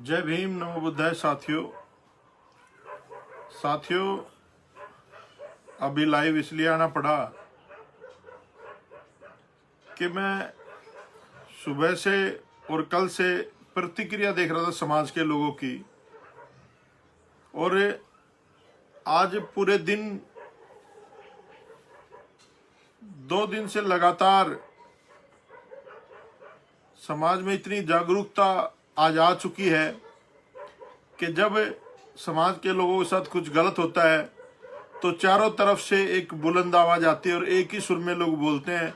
जय भीम, नमो बुद्धाय। साथियों, अभी लाइव इसलिए आना पड़ा कि मैं सुबह से और कल से प्रतिक्रिया देख रहा था समाज के लोगों की, और आज पूरे दिन 2 दिन से लगातार समाज में इतनी जागरूकता आज आ चुकी है कि जब समाज के लोगों के साथ कुछ गलत होता है तो चारों तरफ से एक बुलंद आवाज आती है और एक ही सुर में लोग बोलते हैं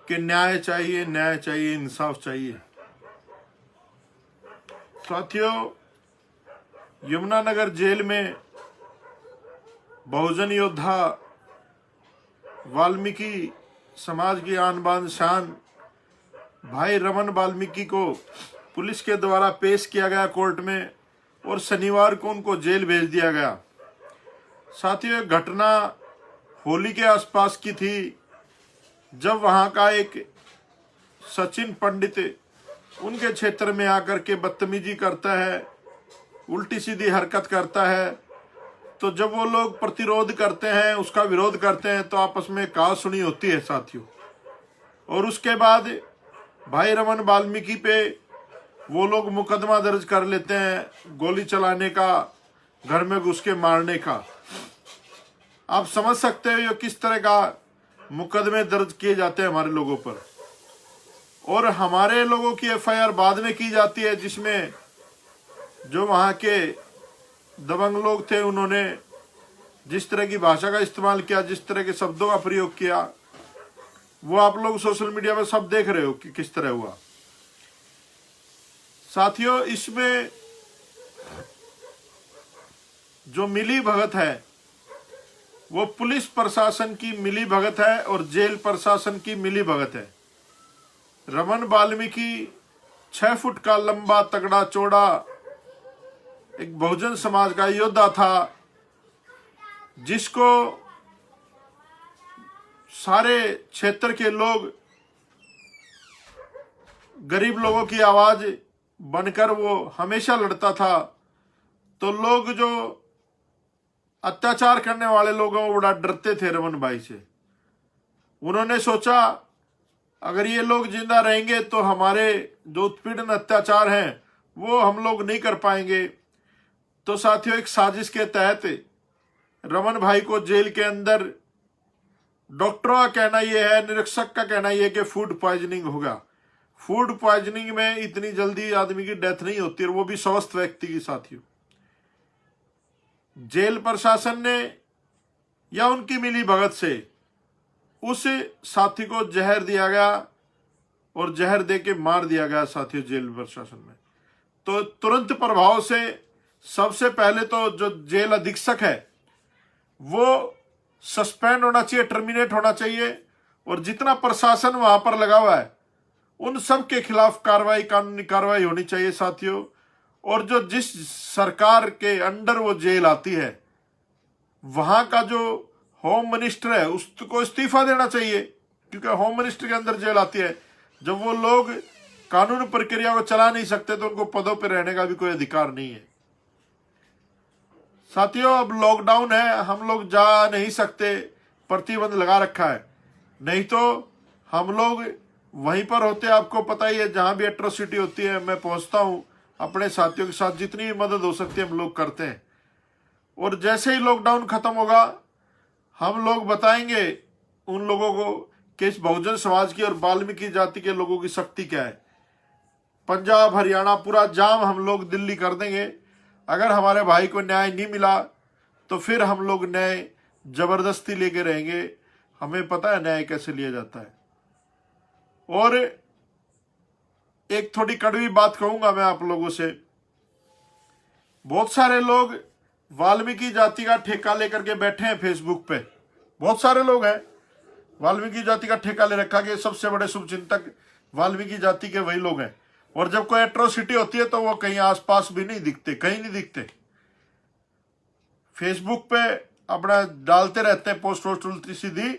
कि न्याय चाहिए, न्याय चाहिए, इंसाफ चाहिए। साथियों, यमुनानगर जेल में बहुजन योद्धा वाल्मीकि समाज की आन बान शान भाई रमन वाल्मीकि को पुलिस के द्वारा पेश किया गया कोर्ट में, और शनिवार को उनको जेल भेज दिया गया। साथियों, एक घटना होली के आसपास की थी, जब वहां का एक सचिन पंडित उनके क्षेत्र में आकर के बदतमीजी करता है, उल्टी सीधी हरकत करता है, तो जब वो लोग प्रतिरोध करते हैं, उसका विरोध करते हैं, तो आपस में कहा सुनी होती है साथियों। और उसके बाद भाई रमन वाल्मीकि पे वो लोग मुकदमा दर्ज कर लेते हैं, गोली चलाने का, घर में घुस के मारने का। आप समझ सकते हो ये किस तरह का मुकदमे दर्ज किए जाते हैं हमारे लोगों पर, और हमारे लोगों की एफआईआर बाद में की जाती है, जिसमें जो वहाँ के दबंग लोग थे उन्होंने जिस तरह की भाषा का इस्तेमाल किया, जिस तरह के शब्दों का प्रयोग किया, वो आप लोग सोशल मीडिया में सब देख रहे हो कि किस तरह हुआ। साथियों, इसमें जो मिली भगत है वो पुलिस प्रशासन की मिली भगत है और जेल प्रशासन की मिली भगत है। रमन वाल्मीकि 6 फुट का लंबा तगड़ा चौड़ा एक बहुजन समाज का योद्धा था, जिसको सारे क्षेत्र के लोग गरीब लोगों की आवाज बनकर वो हमेशा लड़ता था। तो लोग जो अत्याचार करने वाले लोगों को बड़ा डरते थे रमन भाई से। उन्होंने सोचा अगर ये लोग जिंदा रहेंगे तो हमारे जो उत्पीड़न अत्याचार हैं वो हम लोग नहीं कर पाएंगे। तो साथियों, एक साजिश के तहत रमन भाई को जेल के अंदर, डॉक्टरों का कहना यह है, निरीक्षक का कहना यह है कि फूड पॉइजनिंग होगा। फूड पॉइजनिंग में इतनी जल्दी आदमी की डेथ नहीं होती, और वो भी स्वस्थ व्यक्ति की। साथियों, जेल प्रशासन ने या उनकी मिली भगत से उस साथी को जहर दिया गया और जहर दे के मार दिया गया। साथियों, जेल प्रशासन में तो तुरंत प्रभाव से सबसे पहले तो जो जेल अधीक्षक है वो सस्पेंड होना चाहिए, टर्मिनेट होना चाहिए, और जितना प्रशासन वहां पर लगा हुआ है उन सब के खिलाफ कार्रवाई, कानूनी कार्रवाई होनी चाहिए। साथियों, और जो जिस सरकार के अंडर वो जेल आती है वहां का जो होम मिनिस्टर है उसको इस्तीफा देना चाहिए, क्योंकि होम मिनिस्टर के अंदर जेल आती है। जब वो लोग कानून प्रक्रिया को चला नहीं सकते तो उनको पदों पर रहने का भी कोई अधिकार नहीं है। साथियों, अब लॉकडाउन है, हम लोग जा नहीं सकते, प्रतिबंध लगा रखा है, नहीं तो हम लोग वहीं पर होते। आपको पता ही है, जहां भी एट्रोसिटी होती है मैं पहुंचता हूं, अपने साथियों के साथ जितनी भी मदद हो सकती है हम लोग करते हैं। और जैसे ही लॉकडाउन खत्म होगा हम लोग बताएंगे उन लोगों को कि इस बहुजन समाज की और वाल्मीकि जाति के लोगों की शक्ति क्या है। पंजाब, हरियाणा पूरा जाम हम लोग दिल्ली कर देंगे। अगर हमारे भाई को न्याय नहीं मिला तो फिर हम लोग न्याय जबरदस्ती लेके रहेंगे। हमें पता है न्याय कैसे लिया जाता है। और एक थोड़ी कड़वी बात कहूंगा मैं आप लोगों से, बहुत सारे लोग वाल्मीकि जाति का ठेका लेकर के बैठे हैं फेसबुक पे। बहुत सारे लोग हैं वाल्मीकि जाति का ठेका ले रखा कि सबसे बड़े शुभचिंतक वाल्मीकि जाति के वही लोग हैं, और जब कोई एट्रोसिटी होती है तो वो कहीं आसपास भी नहीं दिखते, कहीं नहीं दिखते। फेसबुक पे अपना डालते रहते हैं पोस्ट वोस्ट उल्टी सीधी,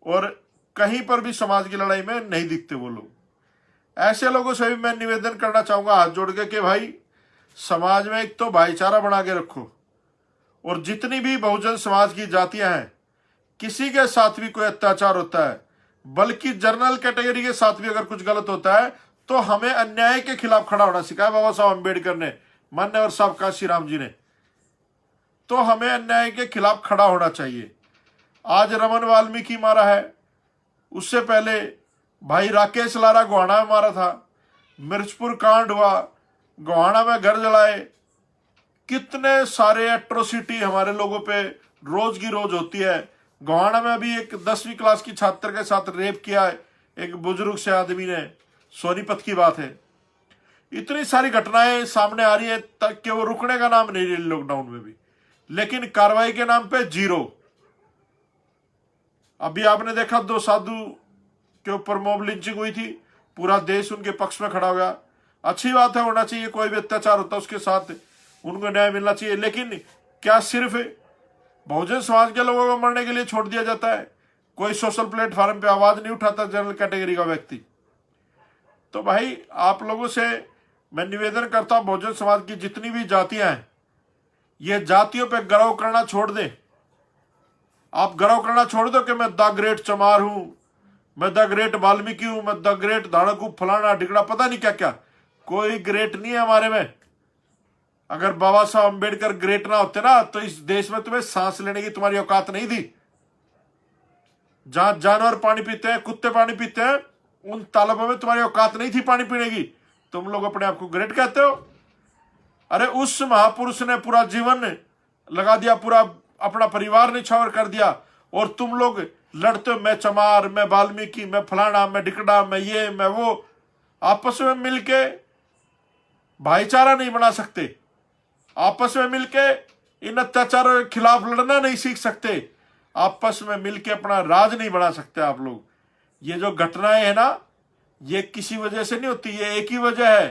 और कहीं पर भी समाज की लड़ाई में नहीं दिखते वो लोग। ऐसे लोगों से भी मैं निवेदन करना चाहूंगा हाथ जोड़ के कि भाई समाज में एक तो भाईचारा बना के रखो, और जितनी भी बहुजन समाज की जातियां हैं, किसी के साथ भी कोई अत्याचार होता है, बल्कि जनरल कैटेगरी के साथ भी अगर कुछ गलत होता है, तो हमें अन्याय के खिलाफ खड़ा होना सिखाया बाबा साहब अम्बेडकर ने, मान्यवर साहब काशीराम जी ने। तो हमें अन्याय के खिलाफ खड़ा होना चाहिए। आज रमन वाल्मीकि मारा है, उससे पहले भाई राकेश लारा गोहाना में मारा था, मिर्चपुर कांड हुआ, गोहाना में घर जलाए, कितने सारे एट्रोसिटी हमारे लोगों पे रोज की रोज होती है। गोहाना में अभी एक 10वीं क्लास की छात्र के साथ रेप किया है एक बुजुर्ग से आदमी ने, सोनीपत की बात है। इतनी सारी घटनाएं सामने आ रही है तक कि वो रुकने का नाम नहीं ले रही लॉकडाउन में भी, लेकिन कार्रवाई के नाम पे जीरो। अभी आपने देखा 2 साधु के ऊपर मॉब लिंचिंग हुई थी, पूरा देश उनके पक्ष में खड़ा हो गया। अच्छी बात है, होना चाहिए, कोई भी अत्याचार होता है उसके साथ उनको न्याय मिलना चाहिए। लेकिन क्या सिर्फ बहुजन समाज के लोगों को मरने के लिए छोड़ दिया जाता है? कोई सोशल प्लेटफॉर्म पे आवाज नहीं उठाता जनरल कैटेगरी का व्यक्ति? तो भाई आप लोगों से मैं निवेदन करता हूं, बहुजन समाज की जितनी भी जातियां हैं, ये जातियों पे गर्व करना छोड़ दे। आप गर्व करना छोड़ दो कि मैं द ग्रेट चमार हूं, मैं द ग्रेट वाल्मीकि हूं, मैं द ग्रेट धाड़क हूं, फलाना ढिकड़ा पता नहीं क्या क्या। कोई ग्रेट नहीं है हमारे में। अगर बाबा साहब अम्बेडकर ग्रेट ना होते ना, तो इस देश में तुम्हें सांस लेने की तुम्हारी औकात नहीं थी। जहां जानवर पानी पीते हैं, कुत्ते पानी पीते हैं, उन तालाबों में तुम्हारी औकात नहीं थी पानी पीने की। तुम लोग अपने आप को ग्रेट कहते हो। अरे उस महापुरुष ने पूरा जीवन लगा दिया, पूरा अपना परिवार निछावर कर दिया, और तुम लोग लड़ते हो मैं चमार, मैं वाल्मीकि, मैं फलाना, मैं ढिकड़ा, मैं ये, मैं वो। आपस में मिलके भाईचारा नहीं बना सकते, आपस में मिलके इन अत्याचारों के खिलाफ लड़ना नहीं सीख सकते, आपस में मिलके अपना राज नहीं बना सकते आप लोग। ये जो घटनाएं है ना, ये किसी वजह से नहीं होती, ये एक ही वजह है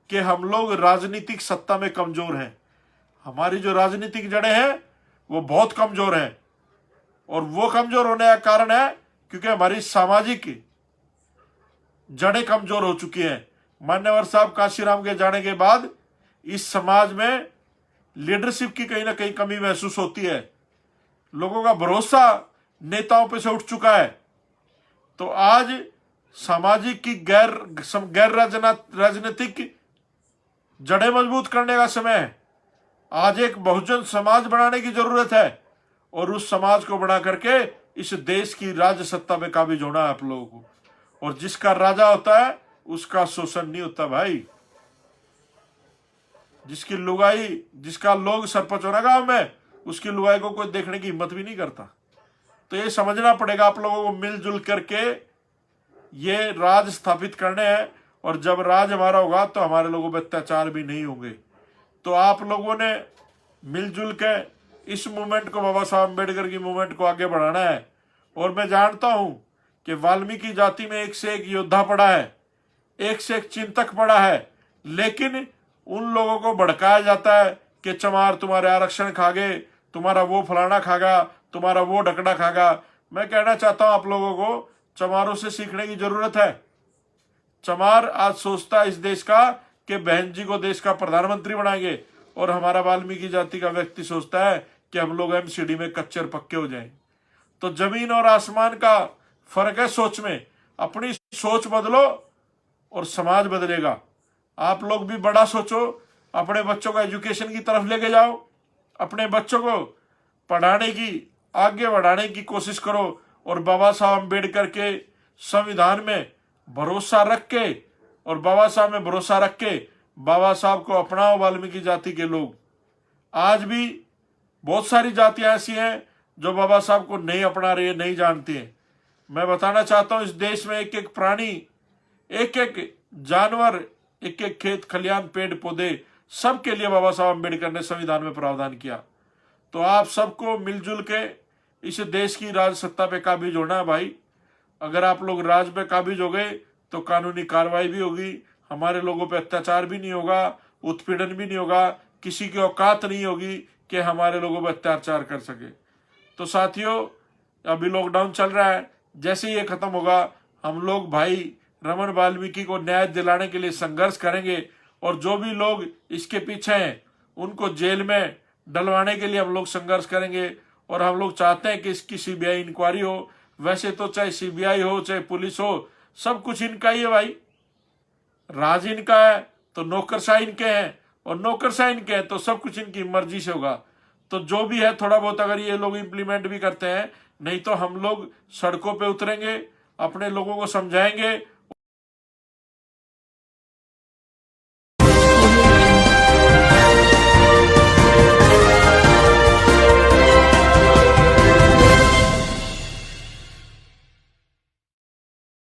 कि हम लोग राजनीतिक सत्ता में कमजोर हैं। हमारी जो राजनीतिक जड़ें हैं वो बहुत कमजोर हैं, और वो कमजोर होने का कारण है क्योंकि हमारी सामाजिक जड़ें कमजोर हो चुकी हैं। मान्यवर साहब काशीराम के जाने के बाद इस समाज में लीडरशिप की कहीं ना कहीं कमी महसूस होती है। लोगों का भरोसा नेताओं पे से उठ चुका है। तो आज सामाजिक की गैर राजनीतिक जड़ें मजबूत करने का समय है। आज एक बहुजन समाज बनाने की जरूरत है, और उस समाज को बना करके इस देश की राज सत्ता पे काबिज होना है आप लोगों को। और जिसका राजा होता है उसका शोषण नहीं होता भाई। जिसकी लुगाई, जिसका लोग सरपंच होना गांव में, उसकी लुगाई को कोई देखने की हिम्मत भी नहीं करता। तो ये समझना पड़ेगा आप लोगों को, मिलजुल करके ये राज स्थापित करने हैं। और जब राज हमारा होगा तो हमारे लोगों पर अत्याचार भी नहीं होंगे। तो आप लोगों ने मिलजुल के इस मूवमेंट को, बाबा साहब अम्बेडकर की मूवमेंट को आगे बढ़ाना है। और मैं जानता हूं कि वाल्मीकि जाति में एक से एक योद्धा पड़ा है, एक से एक चिंतक पड़ा है, लेकिन उन लोगों को भड़काया जाता है कि चमार तुम्हारे आरक्षण खा गए, तुम्हारा वो फलाना खागा, तुम्हारा वो ढकड़ा खागा। मैं कहना चाहता हूं आप लोगों को, चमारों से सीखने की जरूरत है। चमार आज सोचता है इस देश का कि बहन जी को देश का प्रधानमंत्री बनाएंगे, और हमारा वाल्मीकि जाति का व्यक्ति सोचता है कि हम लोग एमसीडी में कच्चे और पक्के हो जाएं। तो जमीन और आसमान का फर्क है सोच में। अपनी सोच बदलो और समाज बदलेगा। आप लोग भी बड़ा सोचो, अपने बच्चों को एजुकेशन की तरफ लेके जाओ, अपने बच्चों को पढ़ाने की, आगे बढ़ाने की कोशिश करो, और बाबा साहब अम्बेडकर के संविधान में भरोसा रख के, और बाबा साहब में भरोसा रख के बाबा साहब को अपनाओ। वाल्मीकि जाति के लोग, आज भी बहुत सारी जातियां ऐसी हैं जो बाबा साहब को नहीं अपना रही है, नहीं जानती है। मैं बताना चाहता हूं, इस देश में एक एक प्राणी, एक एक जानवर, एक एक खेत खलियान, पेड़ पौधे, सबके लिए बाबा साहब अम्बेडकर ने संविधान में प्रावधान किया। तो आप सबको मिलजुल के इस देश की राज सत्ता पे काबिज होना है भाई। अगर आप लोग राज पे काबिज हो गए तो कानूनी कार्रवाई भी होगी, हमारे लोगों पे अत्याचार भी नहीं होगा, उत्पीड़न भी नहीं होगा, किसी की औकात नहीं होगी कि हमारे लोगों पे अत्याचार कर सके। तो साथियों, अभी लॉकडाउन चल रहा है, जैसे ही ये खत्म होगा हम लोग भाई रमन वाल्मीकि को न्याय दिलाने के लिए संघर्ष करेंगे, और जो भी लोग इसके पीछे हैं उनको जेल में डलवाने के लिए हम लोग संघर्ष करेंगे। और हम लोग चाहते हैं कि इसकी सीबीआई इंक्वायरी हो। वैसे तो चाहे सीबीआई हो चाहे पुलिस हो, सब कुछ इनका ही है भाई। राज इनका है तो नौकरशाही इनके हैं, और नौकरशाही इनके हैं तो सब कुछ इनकी मर्जी से होगा। तो जो भी है थोड़ा बहुत अगर ये लोग इम्प्लीमेंट भी करते हैं, नहीं तो हम लोग सड़कों पे उतरेंगे, अपने लोगों को समझाएंगे